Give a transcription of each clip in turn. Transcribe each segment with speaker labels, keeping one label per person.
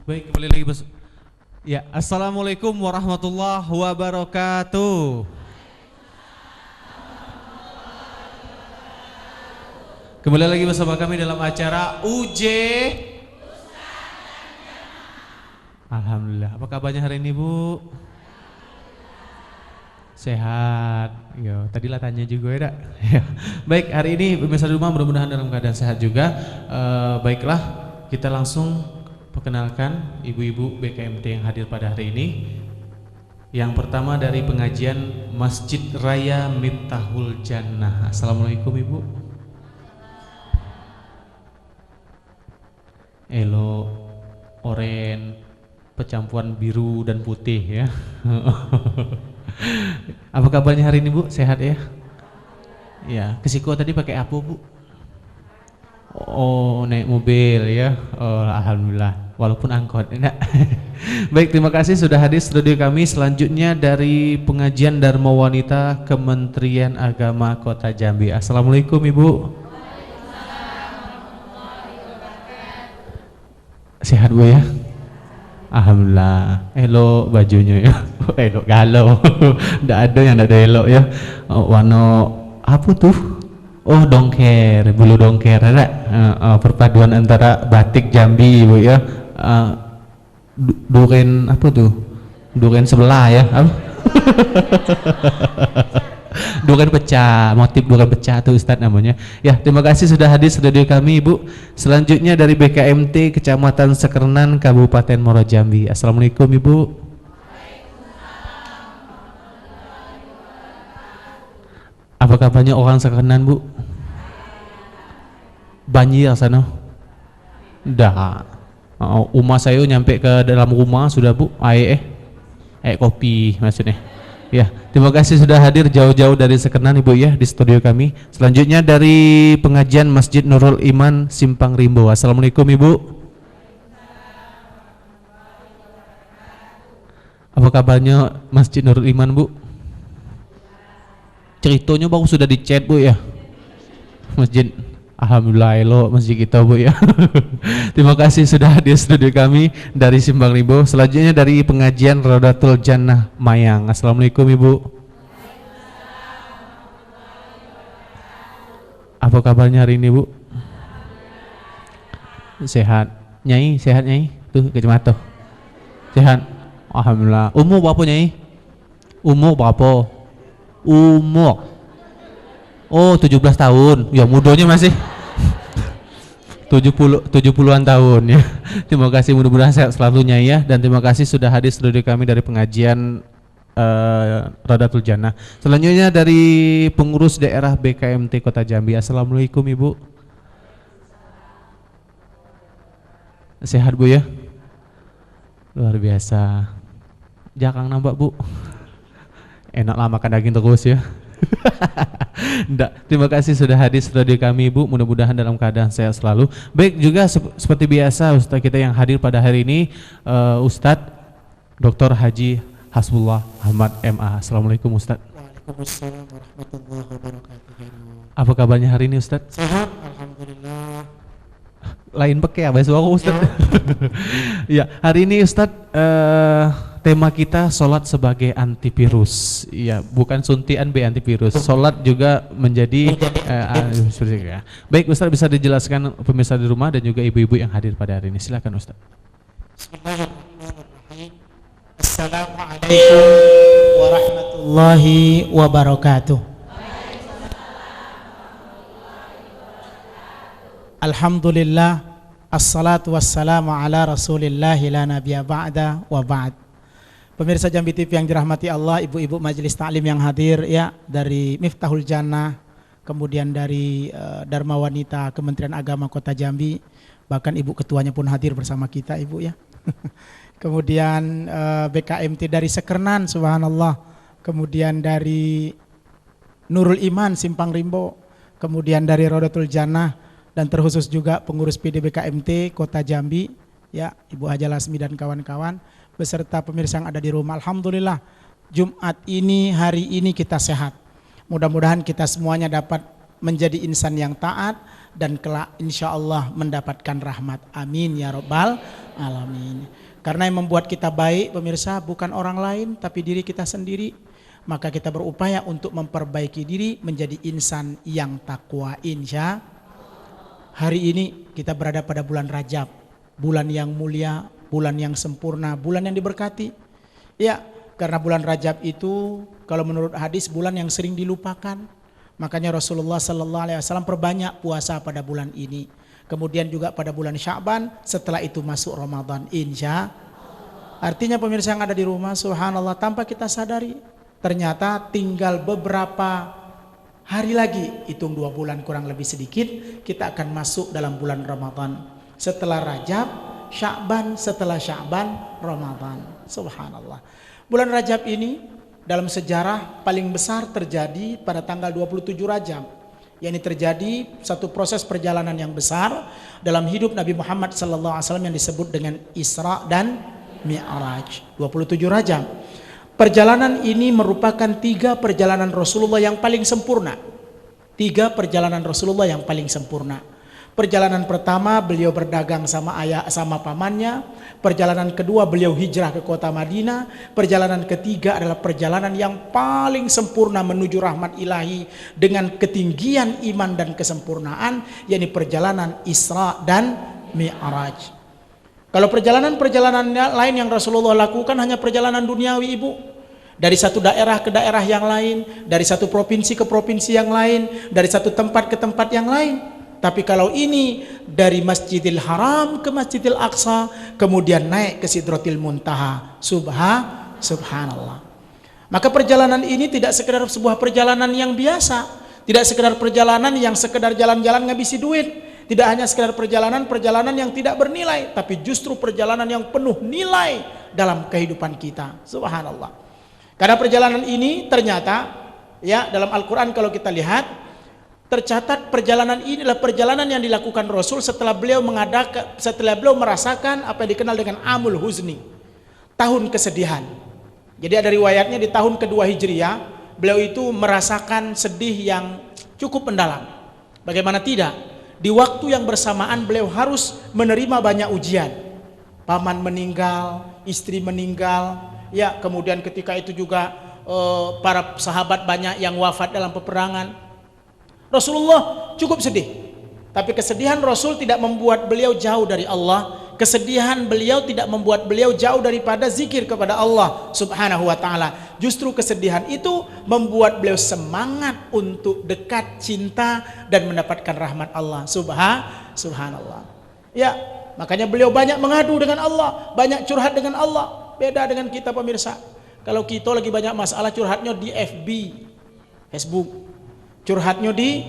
Speaker 1: Baik, kembali lagi ya, Assalamualaikum warahmatullahi wabarakatuh. Kembali lagi bersama kami dalam acara UJ. Alhamdulillah. Apa kabarnya hari ini, Bu? Sehat. Yo, tadi lah tanya juga ya, ya. Baik, hari ini pemirsa di rumah mudah-mudahan dalam keadaan sehat juga. Baiklah, kita langsung perkenalkan ibu-ibu BKMT yang hadir pada hari ini. Yang pertama dari pengajian Masjid Raya Miftahul Jannah. Assalamualaikum, Ibu. Elo, oren, percampuran biru dan putih ya. Apa kabarnya hari ini, Bu? Sehat ya? Ya, ke Siko tadi pakai apa, Bu? Oh, naik mobil ya. Oh, alhamdulillah. Walaupun angkot, enggak. Baik, terima kasih sudah hadir studio kami. Selanjutnya dari pengajian Dharma Wanita Kementerian Agama Kota Jambi. Assalamualaikum, Ibu. Sehat, Bu ya? Alhamdulillah. Elok bajunya ya. Elok galau. Enggak ada yang enggak ada elok ya. Warna apa tuh? Oh, dongker, bulu dongker ada. Perpaduan antara batik Jambi, Bu ya. Duren apa tuh? Duren sebelah ya. Duren pecah, motif duren pecah tuh Ustadz namanya. Ya, terima kasih sudah hadir studio kami, Ibu. Selanjutnya dari BKMT Kecamatan Sekernan Kabupaten Muaro Jambi. Assalamualaikum, Ibu. Apa kabarnya orang Sekernan, Bu? Banjir sana? Dah. Rumah saya nyampe ke dalam rumah sudah, Bu. Air kopi maksudnya. Ya, terima kasih sudah hadir jauh-jauh dari Sekernan, Ibu ya, di studio kami. Selanjutnya dari pengajian Masjid Nurul Iman Simpang Rimbo. Assalamualaikum, Ibu. Apa kabarnya Masjid Nurul Iman, Bu? Ceritanya baru sudah di-chat, Bu ya. Masjid, alhamdulillah elo masjid kita, Bu ya. Terima kasih sudah hadir studio kami dari Simpang Rimbo. Selanjutnya dari pengajian Rodatul Jannah Mayang. Assalamualaikum, Ibu. Apa kabarnya hari ini, Bu? Sehat. Nyai, sehat Nyai? Tuh kacamata. Sehat. Alhamdulillah. Umur berapa, Nyai? Umur berapa? Umur. Oh, 17 tahun. Ya, mudanya masih 70-an tahun ya. Terima kasih, mudah-mudahan sehat selalu Nyai ya, dan terima kasih sudah hadir studio kami dari pengajian Rodatul Jannah. Selanjutnya dari pengurus daerah BKMT Kota Jambi. Assalamualaikum, Ibu. Sehat, Bu ya? Luar biasa. Jangan nambah, Bu. Enak lah makan daging terus ya. Nggak, terima kasih sudah hadir studio kami, Bu. Mudah-mudahan dalam keadaan sehat selalu. Baik, juga seperti biasa Ustadz kita yang hadir pada hari ini, Ustadz Dr. Haji Hasbullah Ahmad MA. Assalamualaikum, Ustadz.
Speaker 2: Waalaikumsalam warahmatullahi wabarakatuh.
Speaker 1: Apa kabarnya hari ini, Ustadz?
Speaker 2: Sehat, alhamdulillah.
Speaker 1: Lain pakai apa suara, Ustadz? Ya, hari ini Ustadz tema kita sholat sebagai antivirus. Ya, bukan suntian B antivirus. Sholat juga menjadi baik, Ustadz bisa dijelaskan pemirsa di rumah dan juga ibu-ibu yang hadir pada hari ini. Silakan, Ustadz.
Speaker 2: Bismillahirrahmanirrahim. Assalamualaikum warahmatullahi wabarakatuh. Alhamdulillah, assalatu wassalamu ala rasulillahi la nabiyya ba'da wa ba'd. Pemirsa Jambi TV yang dirahmati Allah, ibu-ibu majelis taklim yang hadir ya, dari Miftahul Jannah, kemudian dari Dharma Wanita Kementerian Agama Kota Jambi, bahkan ibu ketuanya pun hadir bersama kita, Ibu ya. Kemudian BKMT dari Sekernan, subhanallah, kemudian dari Nurul Iman Simpang Rimbo, kemudian dari Rodatul Jannah, dan terkhusus juga pengurus PD BKMT Kota Jambi ya, Ibu Haja Lasmi dan kawan-kawan, beserta pemirsa yang ada di rumah. Alhamdulillah, Jumat ini, hari ini kita sehat. Mudah-mudahan kita semuanya dapat menjadi insan yang taat, dan kelak insya Allah mendapatkan rahmat. Amin ya rabbal alamin. Karena yang membuat kita baik pemirsa bukan orang lain tapi diri kita sendiri. Maka kita berupaya untuk memperbaiki diri menjadi insan yang takwa. Insya hari ini kita berada pada bulan Rajab, bulan yang mulia, bulan yang sempurna, bulan yang diberkati. Ya, karena bulan Rajab itu kalau menurut hadis bulan yang sering dilupakan. Makanya Rasulullah sallallahu alaihi wasallam perbanyak puasa pada bulan ini. Kemudian juga pada bulan Sya'ban, setelah itu masuk Ramadan. Insya. Artinya pemirsa yang ada di rumah, subhanallah, tanpa kita sadari, ternyata tinggal beberapa hari lagi, hitung 2 bulan kurang lebih sedikit, kita akan masuk dalam bulan Ramadan. Setelah Rajab, Sya'ban, setelah Sya'ban, Ramadan. Subhanallah. Bulan Rajab ini dalam sejarah paling besar terjadi pada tanggal 27 Rajab. Yang ini terjadi satu proses perjalanan yang besar dalam hidup Nabi Muhammad SAW yang disebut dengan Isra dan Mi'raj. 27 Rajab. Perjalanan ini merupakan 3 perjalanan Rasulullah yang paling sempurna. 3 perjalanan Rasulullah yang paling sempurna. Perjalanan pertama beliau berdagang sama ayah sama pamannya. Perjalanan kedua beliau hijrah ke kota Madinah. Perjalanan ketiga adalah perjalanan yang paling sempurna menuju rahmat ilahi dengan ketinggian iman dan kesempurnaan, yakni perjalanan Isra dan Mi'raj. Kalau perjalanan-perjalanan lain yang Rasulullah lakukan hanya perjalanan duniawi, Ibu. Dari satu daerah ke daerah yang lain, dari satu provinsi ke provinsi yang lain, dari satu tempat ke tempat yang lain. Tapi kalau ini dari Masjidil Haram ke Masjidil Aqsa, kemudian naik ke Sidratil Muntaha. Subhanallah. Maka perjalanan ini tidak sekedar sebuah perjalanan yang biasa, tidak sekedar perjalanan yang sekedar jalan-jalan ngabisi duit, tidak hanya sekedar perjalanan yang tidak bernilai, tapi justru perjalanan yang penuh nilai dalam kehidupan kita. Subhanallah. Karena perjalanan ini ternyata ya dalam Al-Qur'an kalau kita lihat tercatat perjalanan ini adalah perjalanan yang dilakukan Rasul setelah beliau merasakan apa yang dikenal dengan Amul Huzni, tahun kesedihan. Jadi ada riwayatnya di tahun kedua Hijriah beliau itu merasakan sedih yang cukup mendalam. Bagaimana tidak? Di waktu yang bersamaan beliau harus menerima banyak ujian. Paman meninggal, istri meninggal, ya kemudian ketika itu juga para sahabat banyak yang wafat dalam peperangan. Rasulullah cukup sedih, tapi kesedihan Rasul tidak membuat beliau jauh dari Allah. Kesedihan beliau tidak membuat beliau jauh daripada zikir kepada Allah Subhanahu wa ta'ala. Justru kesedihan itu membuat beliau semangat untuk dekat, cinta, dan mendapatkan rahmat Allah. Subhanallah. Ya, makanya beliau banyak mengadu dengan Allah, banyak curhat dengan Allah. Beda dengan kita pemirsa. Kalau kita lagi banyak masalah, curhatnya di Facebook, curhatnya di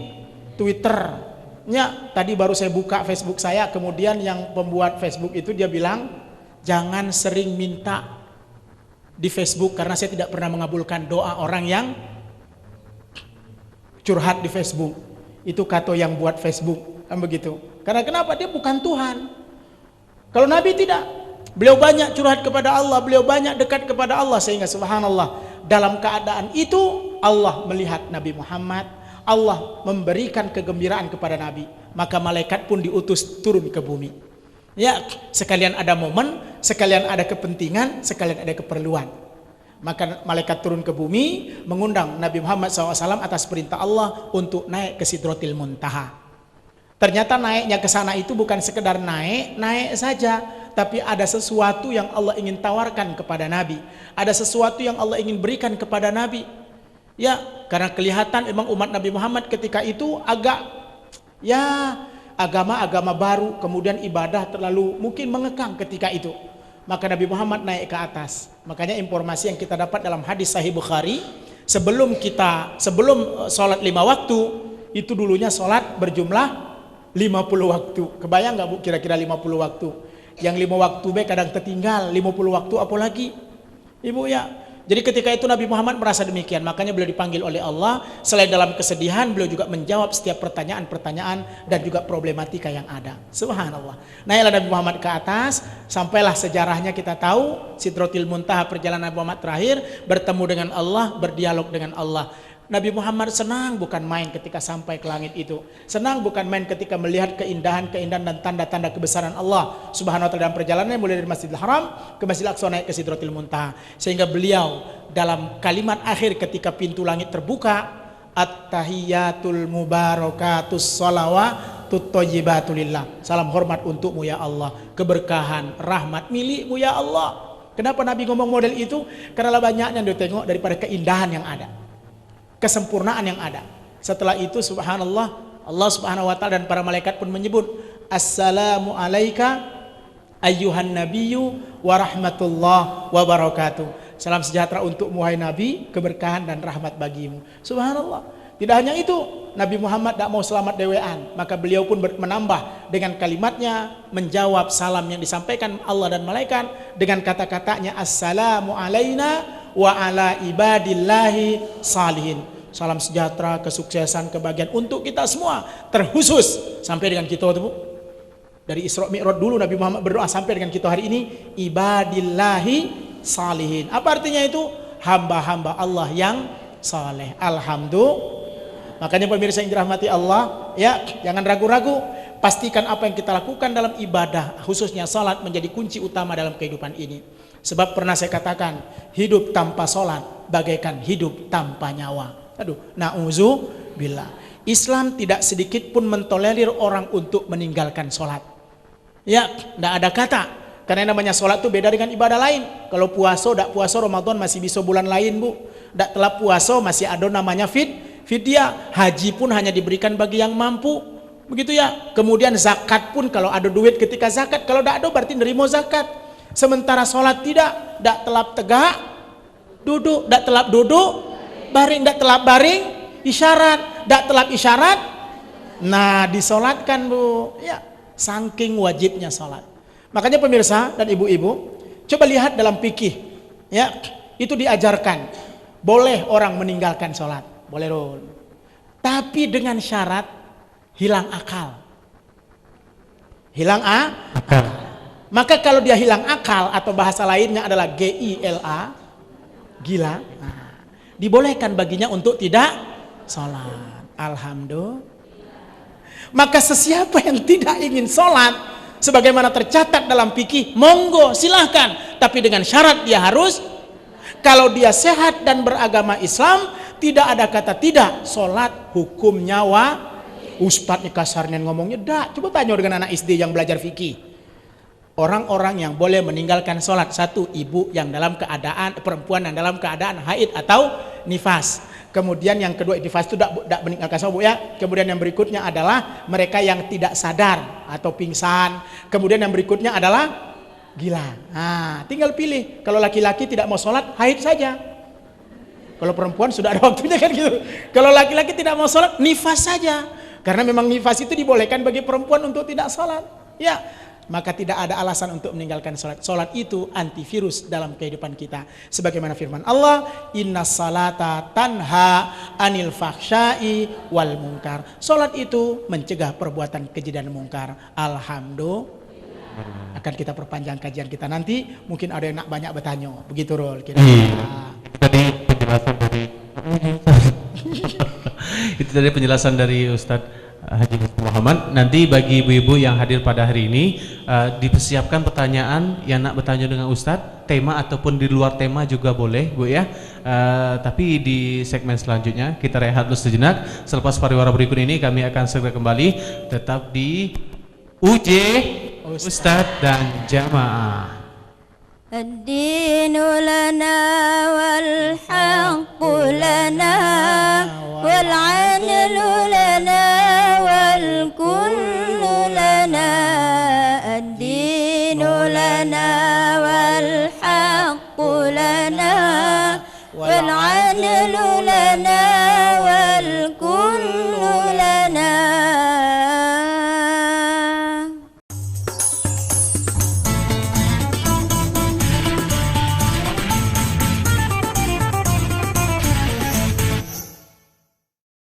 Speaker 2: Twitter. Ya, tadi baru saya buka Facebook saya, kemudian yang pembuat Facebook itu dia bilang, jangan sering minta di Facebook karena saya tidak pernah mengabulkan doa orang yang curhat di Facebook. Itu kata yang buat Facebook, kan begitu. Karena kenapa? Dia bukan Tuhan. Kalau Nabi tidak, beliau banyak curhat kepada Allah, beliau banyak dekat kepada Allah, sehingga subhanallah, dalam keadaan itu Allah melihat Nabi Muhammad, Allah memberikan kegembiraan kepada Nabi, maka malaikat pun diutus turun ke bumi. Ya, sekalian ada momen, sekalian ada kepentingan, sekalian ada keperluan. Maka malaikat turun ke bumi mengundang Nabi Muhammad SAW atas perintah Allah untuk naik ke Sidratil Muntaha. Ternyata naiknya ke sana itu bukan sekedar naik saja, tapi ada sesuatu yang Allah ingin tawarkan kepada Nabi. Ada sesuatu yang Allah ingin berikan kepada Nabi. Ya, karena kelihatan memang umat Nabi Muhammad ketika itu agak agama baru, kemudian ibadah terlalu mungkin mengekang ketika itu. Maka Nabi Muhammad naik ke atas. Makanya informasi yang kita dapat dalam hadis Sahih Bukhari, sebelum sholat 5 waktu, itu dulunya sholat berjumlah 50 waktu. Kebayang nggak Bu kira-kira 50 waktu? Yang 5 waktu kadang tertinggal, 50 waktu apalagi? Ibu ya. Jadi ketika itu Nabi Muhammad merasa demikian, makanya beliau dipanggil oleh Allah. Selain dalam kesedihan, beliau juga menjawab setiap pertanyaan-pertanyaan dan juga problematika yang ada. Subhanallah. Naiklah Nabi Muhammad ke atas, sampailah sejarahnya kita tahu, Sidratil Muntaha, perjalanan Nabi Muhammad terakhir, bertemu dengan Allah, berdialog dengan Allah. Nabi Muhammad senang bukan main ketika sampai ke langit itu. Senang bukan main ketika melihat keindahan-keindahan dan tanda-tanda kebesaran Allah Subhanahu wa taala dalam perjalanannya mulai dari Masjidil Haram ke Masjidil Aqsa naik ke Sidratil Muntaha. Sehingga beliau dalam kalimat akhir ketika pintu langit terbuka, at-tahiyatul mubarakatus shalawatut thayyibatulillah. Salam hormat untukmu ya Allah, keberkahan, rahmat milikmu ya Allah. Kenapa Nabi ngomong model itu? Karena banyaknya yang ditengok daripada keindahan yang ada, kesempurnaan yang ada. Setelah itu subhanallah, Allah Subhanahu wa taala dan para malaikat pun menyebut, assalamu alayka ayyuhan nabiyyu wa rahmatullah wa barakatuh. Salam sejahtera untuk wahai Nabi, keberkahan dan rahmat bagimu. Subhanallah. Tidak hanya itu, Nabi Muhammad tidak mau selamat dewean, maka beliau pun menambah dengan kalimatnya, menjawab salam yang disampaikan Allah dan malaikat dengan kata-katanya, assalamu alayna wa ala ibadillahi salihin. Salam sejahtera, kesuksesan, kebahagiaan untuk kita semua, terkhusus sampai dengan kita Bu. Dari Isra Mi'raj dulu Nabi Muhammad berdoa sampai dengan kita hari ini, ibadillahi salihin. Apa artinya itu? Hamba-hamba Allah yang saleh. Alhamdulillah. Makanya pemirsa yang dirahmati Allah, ya, jangan ragu-ragu, pastikan apa yang kita lakukan dalam ibadah, khususnya salat, menjadi kunci utama dalam kehidupan ini. Sebab pernah saya katakan, hidup tanpa salat bagaikan hidup tanpa nyawa. Aduh, na'udzubillah. Islam tidak sedikit pun mentolerir orang untuk meninggalkan salat. Ya, tidak ada kata. Karena namanya salat itu beda dengan ibadah lain. Kalau puasa, tidak puasa Ramadan masih bisa bulan lain Bu. Tidak telah puasa masih ada namanya fidyah. Haji pun hanya diberikan bagi yang mampu, begitu ya. Kemudian zakat pun kalau ada duit ketika zakat, kalau tidak ada berarti nerimo zakat. Sementara sholat tidak telap tegak duduk, tidak telap duduk baring, tidak telap baring isyarat, tidak telap isyarat. Nah, disolatkan Bu, ya, saking wajibnya sholat. Makanya pemirsa dan ibu-ibu, coba lihat dalam fikih, ya, itu diajarkan boleh orang meninggalkan sholat. Boleh dong. Tapi dengan syarat hilang akal. Hilang akal. Maka kalau dia hilang akal atau bahasa lainnya adalah GILA, gila, nah, dibolehkan baginya untuk tidak sholat. Alhamdulillah. Maka sesiapa yang tidak ingin sholat, sebagaimana tercatat dalam fikih, monggo silahkan. Tapi dengan syarat dia harus, kalau dia sehat dan beragama Islam, tidak ada kata tidak, sholat hukum nyawa. Ustadz kasarnya ngomongnya, dah. Coba tanya dengan anak SD yang belajar fikih. Orang-orang yang boleh meninggalkan sholat, satu, ibu yang dalam keadaan, perempuan yang dalam keadaan haid atau nifas. Kemudian yang kedua, nifas itu tidak meninggalkan sholat Bu ya. Kemudian yang berikutnya adalah mereka yang tidak sadar atau pingsan. Kemudian yang berikutnya adalah gila. Nah, tinggal pilih. Kalau laki-laki tidak mau sholat, haid saja. Kalau perempuan sudah ada waktunya kan gitu. Kalau laki-laki tidak mau sholat, nifas saja. Karena memang nifas itu dibolehkan bagi perempuan untuk tidak sholat. Ya, maka tidak ada alasan untuk meninggalkan sholat. Sholat itu antivirus dalam kehidupan kita. Sebagaimana firman Allah, inna salata tanha anil fahsyai wal munkar. Sholat itu mencegah perbuatan keji dan mungkar. Alhamdulillah. Akan kita perpanjang kajian kita nanti. Mungkin ada yang nak banyak bertanya. Begitu Rol.
Speaker 1: Tadi penjelasan dari itu tadi penjelasan dari Ustadz Haji Muhammad. Nanti bagi ibu-ibu yang hadir pada hari ini, dipersiapkan pertanyaan yang nak bertanya dengan Ustadz, tema ataupun di luar tema juga boleh Bu ya. Tapi di segmen selanjutnya kita rehat dulu sejenak. Selepas pariwara berikut ini kami akan segera kembali, tetap di UJ Ustadz dan Jamaah.
Speaker 3: الدين لنا والحق لنا والعدل لنا والكل لنا الدين لنا والحق لنا والعدل لنا